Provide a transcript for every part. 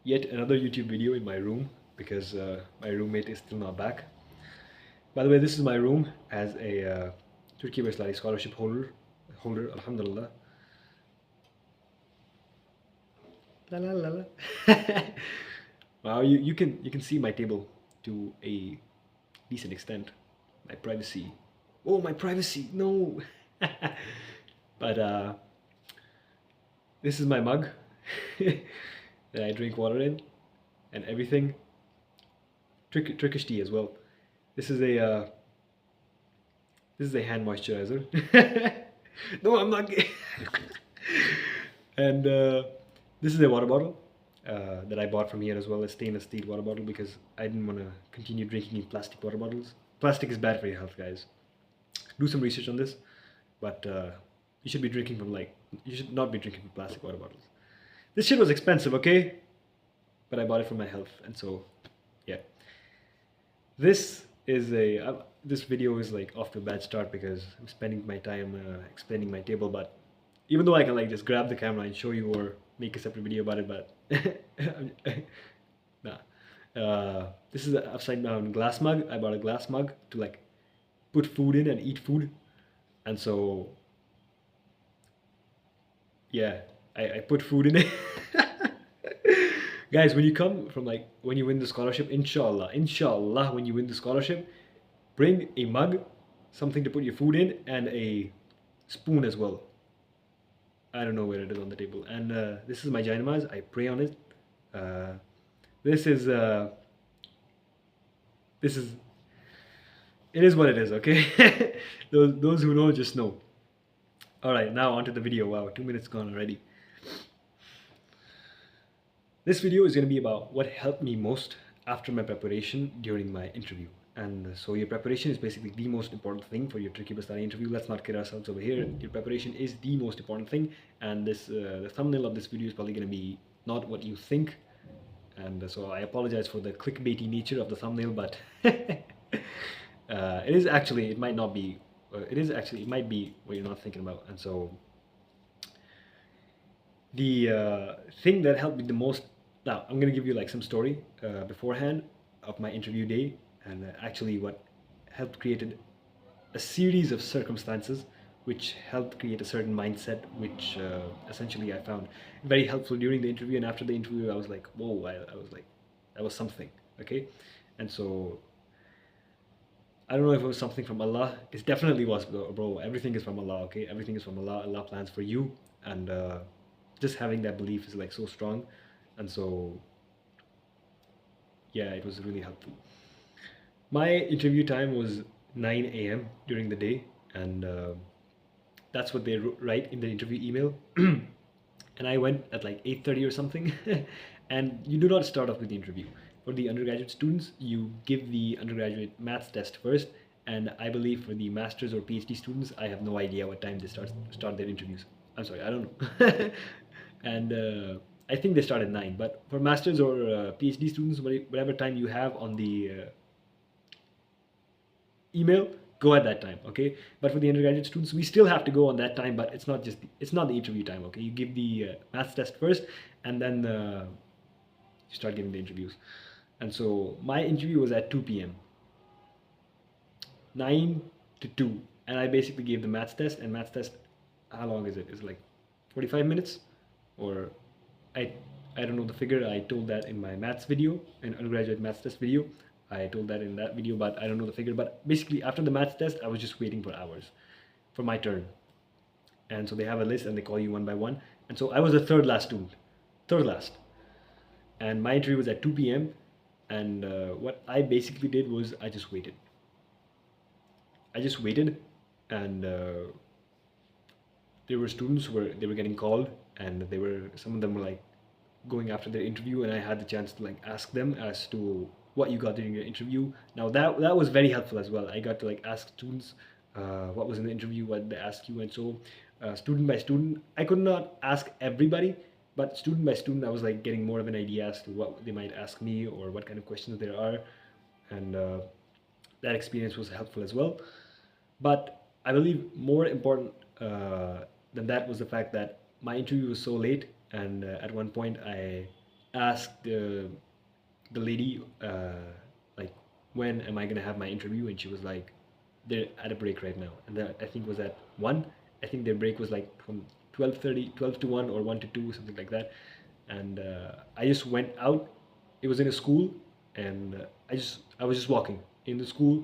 yet another YouTube video in my room because my roommate is still not back. By the way, this is my room as a Turkiye Burslari scholarship holder, alhamdulillah. La la la la. Wow, you can see my table to a decent extent. My privacy. Oh, my privacy. No. But this is my mug that I drink water in, and everything. Turkish tea as well. This is a hand moisturizer. No, I'm not gay. And this is a water bottle that I bought from here as well, a stainless steel water bottle, because I didn't want to continue drinking in plastic water bottles. Plastic is bad for your health, guys. Do some research on this, but you should not be drinking from plastic water bottles. This shit was expensive, okay? But I bought it for my health, and so, yeah. This video is like off to a bad start because I'm spending my time explaining my table, but even though I can like just grab the camera and show you or make a separate video about it, but nah. This is an upside down glass mug. I bought a glass mug to like put food in and eat food, and so yeah, I put food in it. Guys, when you win the scholarship, inshallah, when you win the scholarship, bring a mug, something to put your food in, and a spoon as well. I don't know where it is on the table. And this is my janamaz. I pray on it. This is it is what it is, okay? those who know just know. All right, now onto the video. Wow, 2 minutes gone already. This video is going to be about what helped me most after my preparation during my interview. And so your preparation is basically the most important thing for your Turkiye Burslari interview. Let's not kid ourselves over here. Your preparation is the most important thing. And this the thumbnail of this video is probably going to be not what you think. And so I apologize for the clickbaity nature of the thumbnail, but it might not be, it might be what you're not thinking about. And so the thing that helped me the most, now I'm going to give you like some story beforehand of my interview day, and actually what helped created a series of circumstances which helped create a certain mindset, which essentially I found very helpful during the interview. And after the interview, I was like, whoa, I was like, that was something, okay? And so I don't know if it was something from Allah. It definitely was, bro. Everything is from Allah, okay? Everything is from Allah. Allah plans for you, and just having that belief is like so strong. And so yeah, it was really helpful. My interview time was 9 a.m. during the day, and that's what they write in the interview email. And I went at like 8:30 or something. And you do not start off with the interview. For the undergraduate students, you give the undergraduate maths test first, and I believe for the masters or PhD students, I have no idea what time they start their interviews. I'm sorry, I don't know. And I think they start at 9, but for masters or PhD students, whatever time you have on the email, go at that time, okay? But for the undergraduate students, we still have to go on that time, but it's not the interview time, okay? You give the maths test first, and then you start giving the interviews. And so my interview was at 2 p.m. 9 to 2, and I basically gave the maths test. And maths test, how long is it? It's like 45 minutes, or I don't know the figure. I told that in my maths video, an undergraduate maths test video. I told that in that video, but I don't know the figure. But basically, after the maths test, I was just waiting for hours for my turn. And so they have a list, and they call you one by one. And so I was the third last student, third last. And my interview was at 2 p.m. And what I basically did was I just waited. And there were students who were getting called, and some of them were like going after their interview, and I had the chance to like ask them as to what you got during your interview. Now that was very helpful as well. I got to like ask students what was in the interview, what they asked you, and so student by student, I could not ask everybody, but student by student, I was like getting more of an idea as to what they might ask me or what kind of questions there are, and that experience was helpful as well. But I believe more important than that was the fact that my interview was so late, and at one point I asked the lady like, when am I gonna have my interview, and she was like, they're at a break right now, and that I think was at 1. I think their break was like from 12:30, 12 to 1 or 1 to 2, something like that. And I just went out. It was in a school, and I was just walking in the school.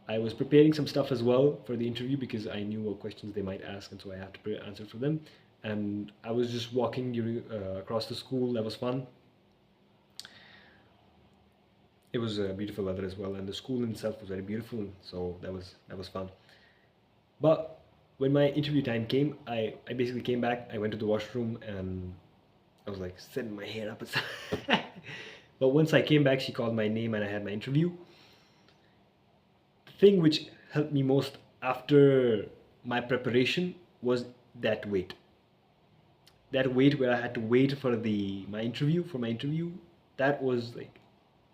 I was preparing some stuff as well for the interview because I knew what questions they might ask, and so I have to answer for them. And I was just walking across the school. That was fun. It was beautiful weather as well, and the school in itself was very beautiful. So that was fun. But when my interview time came, I basically came back. I went to the washroom and I was like setting my hair up and stuff. But once I came back, she called my name and I had my interview. The thing which helped me most after my preparation was that wait. That wait where I had to wait for my interview. That was like,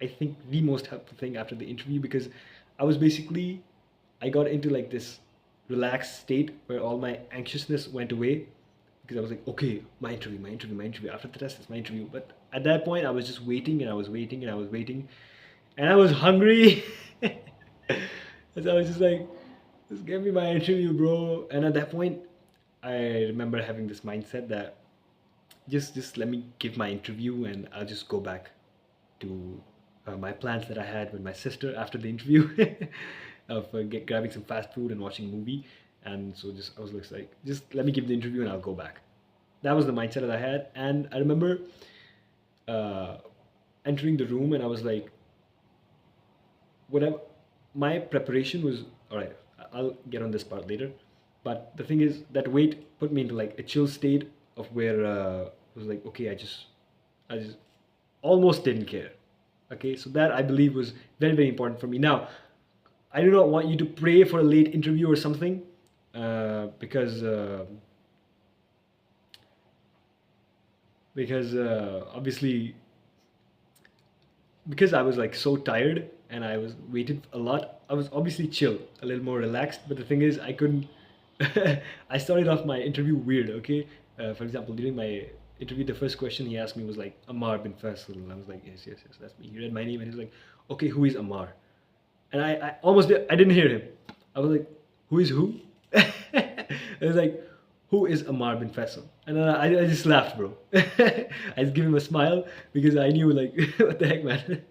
I think, the most helpful thing after the interview, because I was basically, I got into like this relaxed state where all my anxiousness went away, because I was like, okay, my interview, my interview, my interview. After the test, it's my interview. But at that point, I was just waiting and I was waiting and I was waiting, and I was hungry. And so I was just like, just give me my interview, bro. And at that point, I remember having this mindset that just let me give my interview and I'll just go back to my plans that I had with my sister after the interview of grabbing some fast food and watching a movie. And so just I was like, just let me give the interview and I'll go back. That was the mindset that I had. And I remember uh, entering the room and I was like, whatever. My preparation was all right. I'll get on this part later. But the thing is, that wait put me into like a chill state of where I was like, okay, I just almost didn't care. Okay, so that I believe was very, very important for me. Now, I do not want you to pray for a late interview or something, because obviously, because I was like so tired and I was waited a lot, I was obviously chill, a little more relaxed. But the thing is, I couldn't. I started off my interview weird. Okay, for example, during my interview, the first question he asked me was like Ammar bin Faisal, and I was like, yes, yes, yes, that's me. He read my name and he was like, okay, who is Ammar? And I didn't hear him. I was like, who is who? I was like, who is Ammar bin Faisal? And then I just laughed, bro. I just gave him a smile because I knew, like, what the heck, man.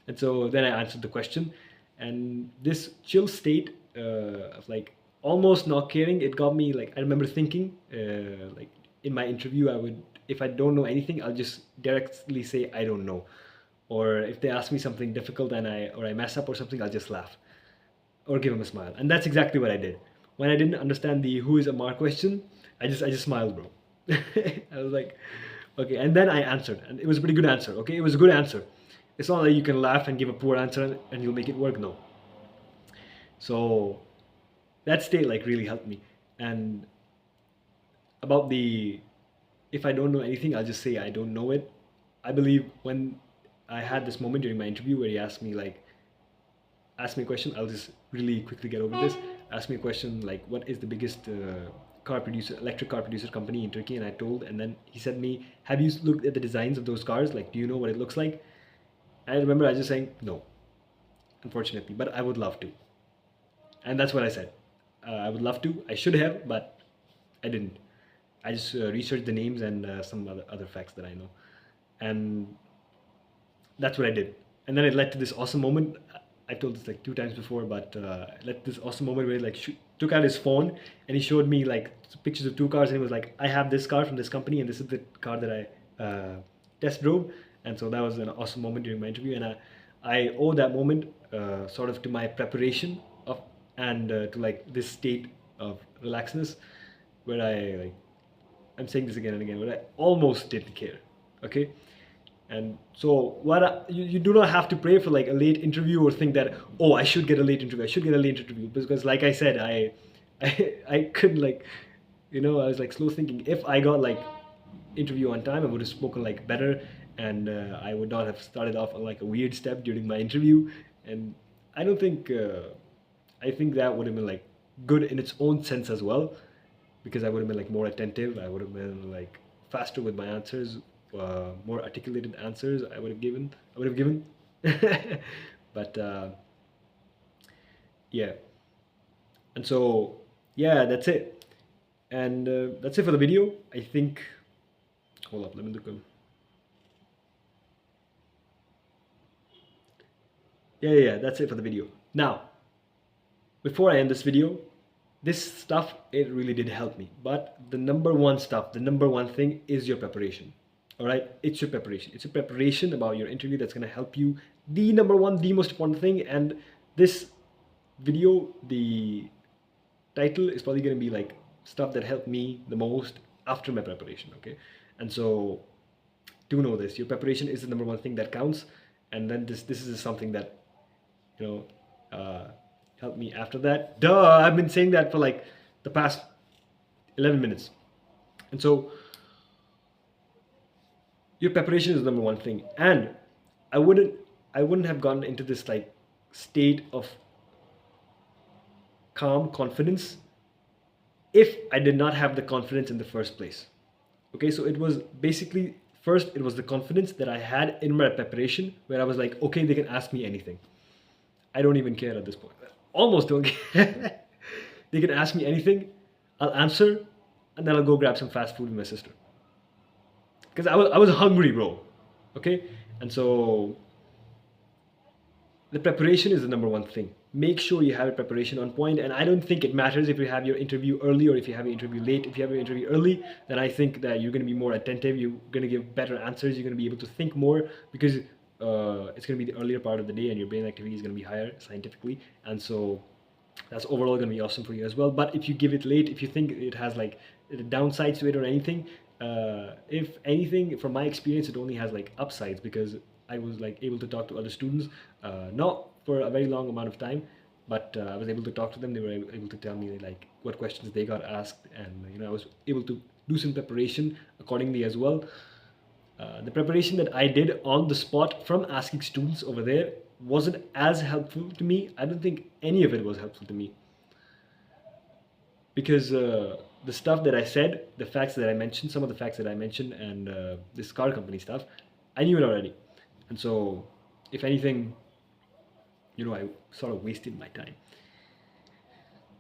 And so then I answered the question. And this chill state of like almost not caring, it got me, like, I remember thinking, like, in my interview, I would, if I don't know anything, I'll just directly say, I don't know. Or if they ask me something difficult and I mess up or something, I'll just laugh or give him a smile. And that's exactly what I did. When I didn't understand the who is Ammar question, I just smiled, bro. I was like, okay. And then I answered, and it was a pretty good answer. Okay, it was a good answer. It's not like you can laugh and give a poor answer and you'll make it work. No. So that state like really helped me. And about the, if I don't know anything, I'll just say I don't know it. I believe when I had this moment during my interview where he asked me like, ask me a question. I'll just really quickly get over this. Ask me a question like, what is the biggest electric car producer company in Turkey? And I told, and then he said me, have you looked at the designs of those cars? Like, do you know what it looks like? I remember I just saying no, unfortunately, but I would love to, and that's what I said. I would love to. I should have, but I didn't. I just researched the names and some other facts that I know, and that's what I did. And then it led to this awesome moment. I've told this like 2 times before, but it led to this awesome moment where he like took out his phone and he showed me like pictures of 2 cars, and he was like, "I have this car from this company, and this is the car that I test drove." And so that was an awesome moment during my interview, and I owe that moment sort of to my preparation of, and to like this state of relaxedness where I like, I'm saying this again and again, but I almost didn't care. Okay. And so you do not have to pray for like a late interview or think that, oh, I should get a late interview. I should get a late interview, because like I said, I couldn't like, I was like slow thinking. If I got like interview on time, I would have spoken like better, and I would not have started off on like a weird step during my interview. And I don't think I think that would have been like good in its own sense as well, because I would have been like more attentive. I would have been like faster with my answers, more articulated answers I would have given. But yeah, and so yeah, that's it. And that's it for the video. I think. Hold up, let me look. Yeah. That's it for the video. Now, before I end this video, this stuff, it really did help me. But the number one stuff, the number one thing is your preparation. All right, it's your preparation. It's your preparation about your interview that's gonna help you. The number one, the most important thing. And this video, the title is probably gonna be like stuff that helped me the most after my preparation. Okay, and so do know this: your preparation is the number one thing that counts. And then this is something that you know helped me after that. Duh, I've been saying that for like the past 11 minutes. And so your preparation is the number one thing. And I wouldn't have gotten into this like state of calm confidence if I did not have the confidence in the first place. Okay, so it was basically, first it was the confidence that I had in my preparation, where I was like, okay, they can ask me anything. I don't even care at this point. Almost don't care. They can ask me anything, I'll answer, and then I'll go grab some fast food with my sister. Because I was hungry, bro. Okay? And so the preparation is the number one thing. Make sure you have your preparation on point. And I don't think it matters if you have your interview early or if you have your interview late. If you have your interview early, then I think that you're going to be more attentive. You're going to give better answers. You're going to be able to think more, because it's going to be the earlier part of the day and your brain activity is going to be higher scientifically. And so that's overall going to be awesome for you as well. But if you give it late, if you think it has like downsides to it or anything, if anything, from my experience, it only has like upsides, because I was like able to talk to other students, not for a very long amount of time, but I was able to talk to them. They were able to tell me like what questions they got asked, and I was able to do some preparation accordingly as well. The preparation that I did on the spot from asking students over there wasn't as helpful to me. I don't think any of it was helpful to me, because the stuff that I said, the facts that I mentioned, some of the facts that I mentioned, and this car company stuff, I knew it already. And so, if anything, I sort of wasted my time.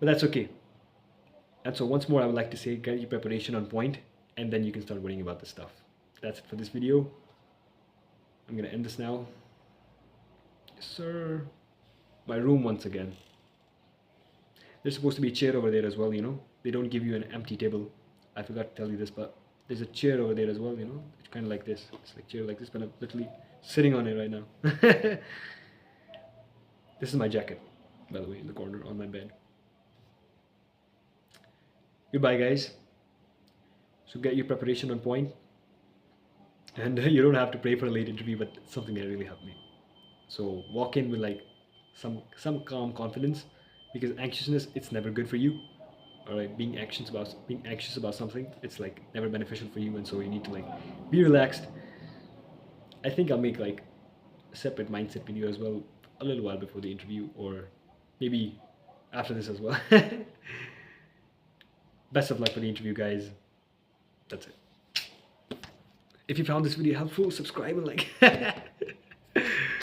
But that's okay. And so once more, I would like to say, get your preparation on point, and then you can start worrying about the stuff. That's it for this video. I'm gonna end this now. Yes, sir. My room once again. There's supposed to be a chair over there as well, They don't give you an empty table. I forgot to tell you this, but there's a chair over there as well, It's kind of like this. It's like a chair like this, but I'm literally sitting on it right now. This is my jacket, by the way, in the corner on my bed. Goodbye, guys. So get your preparation on point. And you don't have to pray for a late interview, but it's something that really helped me. So walk in with like some calm confidence, because anxiousness, it's never good for you. All right, being anxious about something, it's like never beneficial for you, and so you need to like be relaxed. I think I'll make like a separate mindset video as well, a little while before the interview, or maybe after this as well. Best of luck for the interview, guys. That's it. If you found this video helpful, subscribe and like.